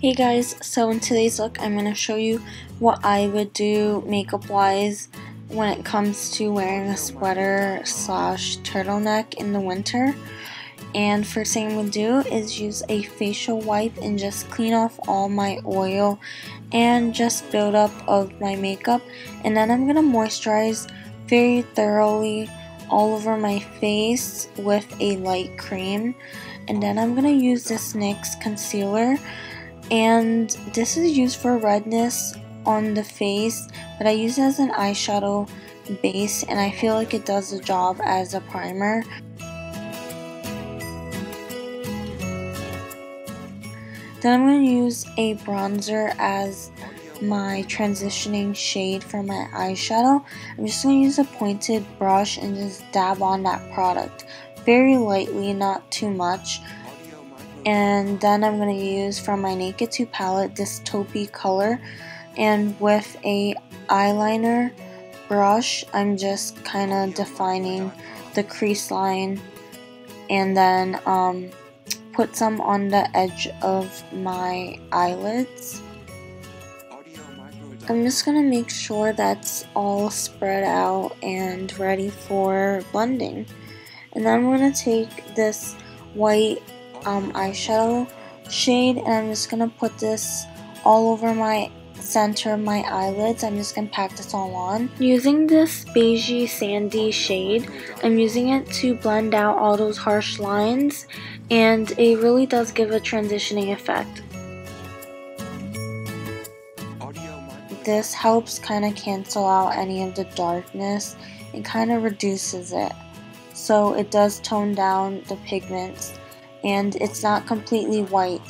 Hey guys, so in today's look I'm going to show you what I would do makeup wise when it comes to wearing a sweater slash turtleneck in the winter. And first thing I'm going to do is use a facial wipe and just clean off all my oil and just buildup of my makeup. And then I'm going to moisturize very thoroughly all over my face with a light cream. And then I'm going to use this NYX concealer. And this is used for redness on the face, but I use it as an eyeshadow base and I feel like it does the job as a primer. Then I'm going to use a bronzer as my transitioning shade for my eyeshadow. I'm just going to use a pointed brush and just dab on that product very lightly, not too much. And then I'm going to use from my Naked 2 palette this taupey color, and with a eyeliner brush I'm just kind of defining the crease line and then put some on the edge of my eyelids. I'm just going to make sure that's all spread out and ready for blending. And then I'm going to take this white eyeshadow shade and I'm just going to put this all over my center of my eyelids. I'm just going to pack this all on. Using this beigey sandy shade, I'm using it to blend out all those harsh lines, and it really does give a transitioning effect. This helps kind of cancel out any of the darkness and kind of reduces it. So it does tone down the pigments and it's not completely white.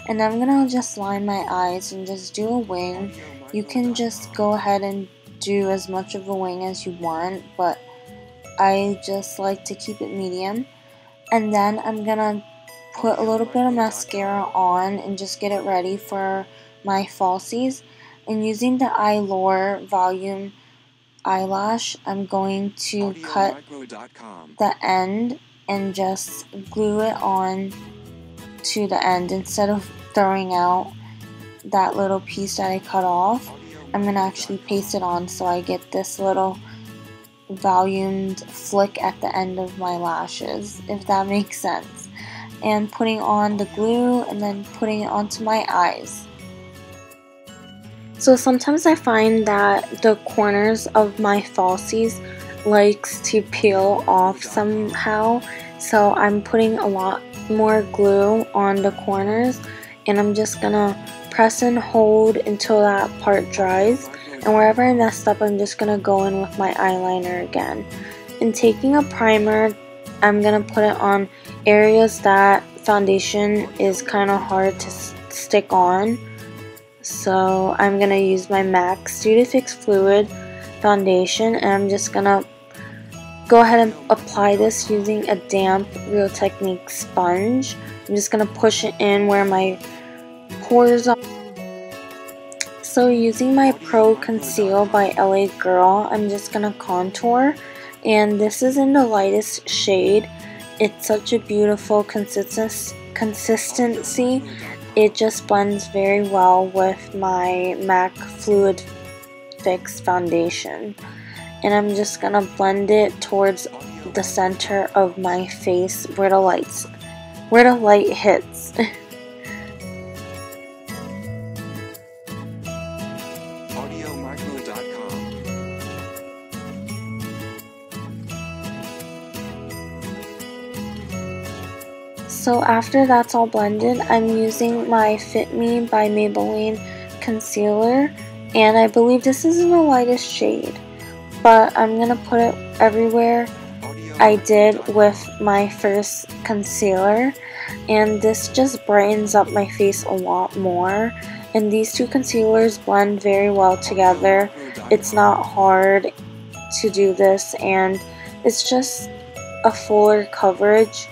And I'm gonna just line my eyes and just do a wing. You can just go ahead and do as much of a wing as you want, but I just like to keep it medium. And then I'm gonna put a little bit of mascara on and just get it ready for my falsies. And using the eyelure volume eyelash, I'm going to cut the end and just glue it on to the end. Instead of throwing out that little piece that I cut off, I'm going to actually paste it on so I get this little volumed flick at the end of my lashes, if that makes sense. And putting on the glue and then putting it onto my eyes. So sometimes I find that the corners of my falsies likes to peel off somehow, so I'm putting a lot more glue on the corners and I'm just gonna press and hold until that part dries, and wherever I messed up I'm just gonna go in with my eyeliner again. And taking a primer, I'm gonna put it on areas that foundation is kind of hard to stick on. So I'm going to use my MAC Studio Fix Fluid foundation and I'm just going to go ahead and apply this using a damp Real Technique sponge. I'm just going to push it in where my pores are. So using my Pro Conceal by LA Girl, I'm just going to contour, and this is in the lightest shade. It's such a beautiful consistency. It just blends very well with my MAC Fluid Fix foundation. And I'm just gonna blend it towards the center of my face where the light hits. So after that's all blended, I'm using my Fit Me by Maybelline concealer, and I believe this is in the lightest shade, but I'm going to put it everywhere I did with my first concealer, and this just brightens up my face a lot more, and these two concealers blend very well together. It's not hard to do this, and it's just a fuller coverage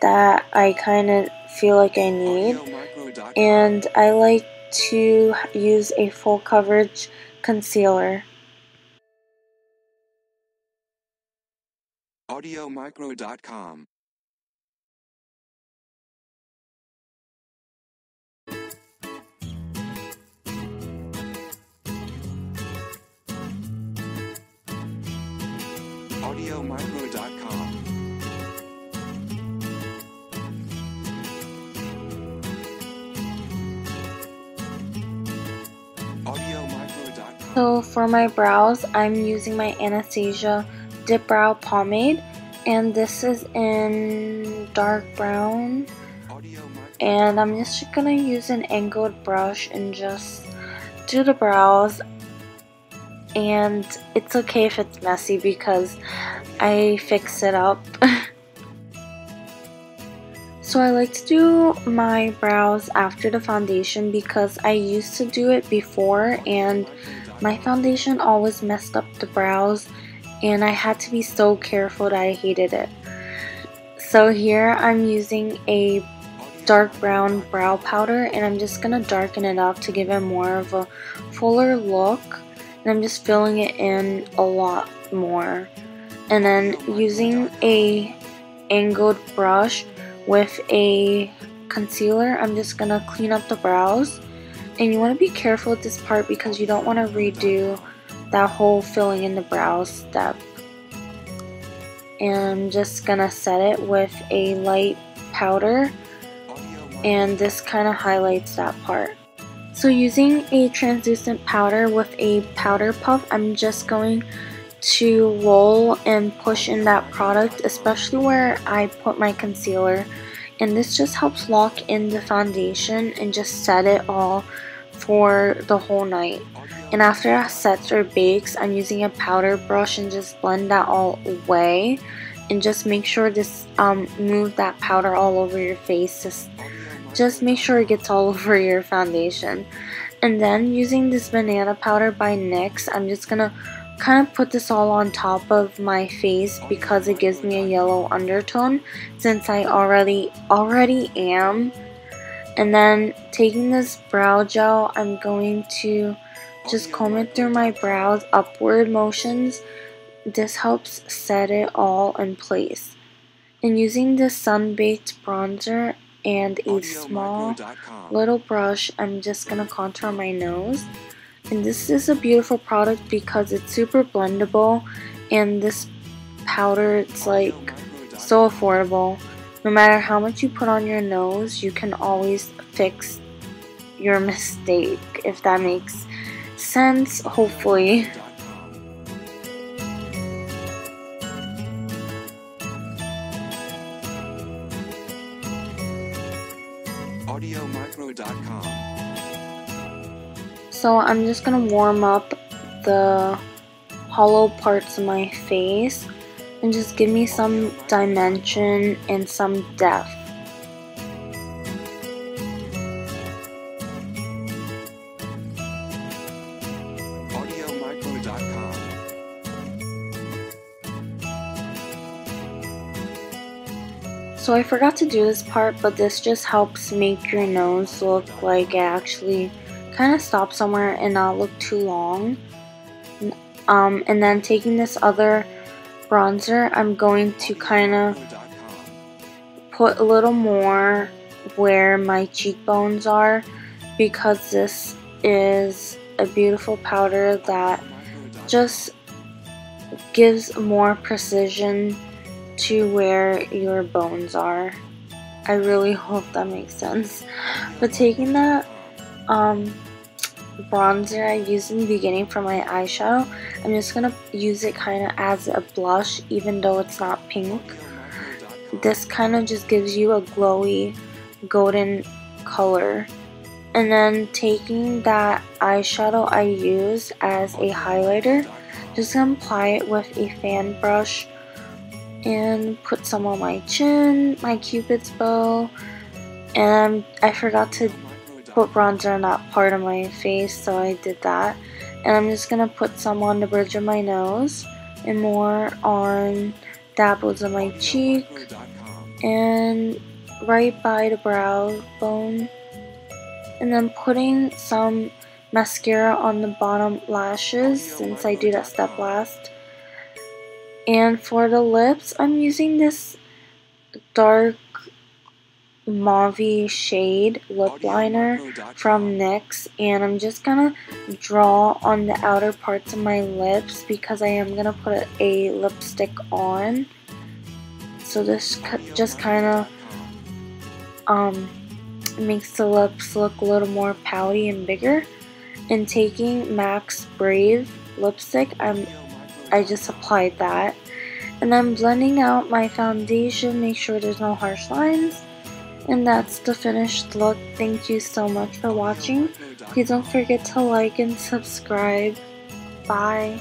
that I kind of feel like I need, and I like to use a full coverage concealer. AudioMicro.com So for my brows, I'm using my Anastasia Dip Brow Pomade, and this is in dark brown. And I'm just gonna use an angled brush and just do the brows. And it's okay if it's messy because I fix it up. So I like to do my brows after the foundation because I used to do it before and my foundation always messed up the brows and I had to be so careful that I hated it. So here I'm using a dark brown brow powder and I'm just gonna darken it up to give it more of a fuller look, and I'm just filling it in a lot more, and then using a angled brush with a concealer I'm just gonna clean up the brows. And you want to be careful with this part because you don't want to redo that whole filling in the brows step. And I'm just gonna set it with a light powder, and this kind of highlights that part. So using a translucent powder with a powder puff, I'm just going to roll and push in that product, especially where I put my concealer, and this just helps lock in the foundation and just set it all for the whole night. And after that sets or bakes, I'm using a powder brush and just blend that all away, and just make sure this move that powder all over your face. Just make sure it gets all over your foundation. And then using this banana powder by NYX, I'm just gonna kind of put this all on top of my face because it gives me a yellow undertone since I already am. And then taking this brow gel, I'm going to just comb it through my brows, upward motions. This helps set it all in place. And using this sun-baked bronzer and a small little brush, I'm just gonna contour my nose. And this is a beautiful product because it's super blendable, and this powder, it's like so affordable. No matter how much you put on your nose, you can always fix your mistake, if that makes sense, hopefully. So I'm just gonna warm up the hollow parts of my face and just give me some dimension and some depth. So I forgot to do this part, but this just helps make your nose look like it actually kind of stops somewhere and not look too long. And then taking this other bronzer, I'm going to kind of put a little more where my cheekbones are because this is a beautiful powder that just gives more precision to where your bones are. I really hope that makes sense. But taking that bronzer I used in the beginning for my eyeshadow, I'm just gonna use it kind of as a blush, even though it's not pink. This kind of just gives you a glowy golden color. And then taking that eyeshadow I use as a highlighter, just gonna apply it with a fan brush and put some on my chin, my cupid's bow, and I forgot to put bronzer on that part of my face, so I did that. And I'm just gonna put some on the bridge of my nose and more on the apples of my cheek and right by the brow bone, and then putting some mascara on the bottom lashes since I do that step last. And for the lips, I'm using this dark mauve shade lip liner from NYX, and I'm just gonna draw on the outer parts of my lips because I am gonna put a lipstick on. So this just kind of makes the lips look a little more pouty and bigger. And taking MAC's Brave lipstick, I just applied that. And I'm blending out my foundation, make sure there's no harsh lines. And that's the finished look. Thank you so much for watching. Please don't forget to like and subscribe. Bye.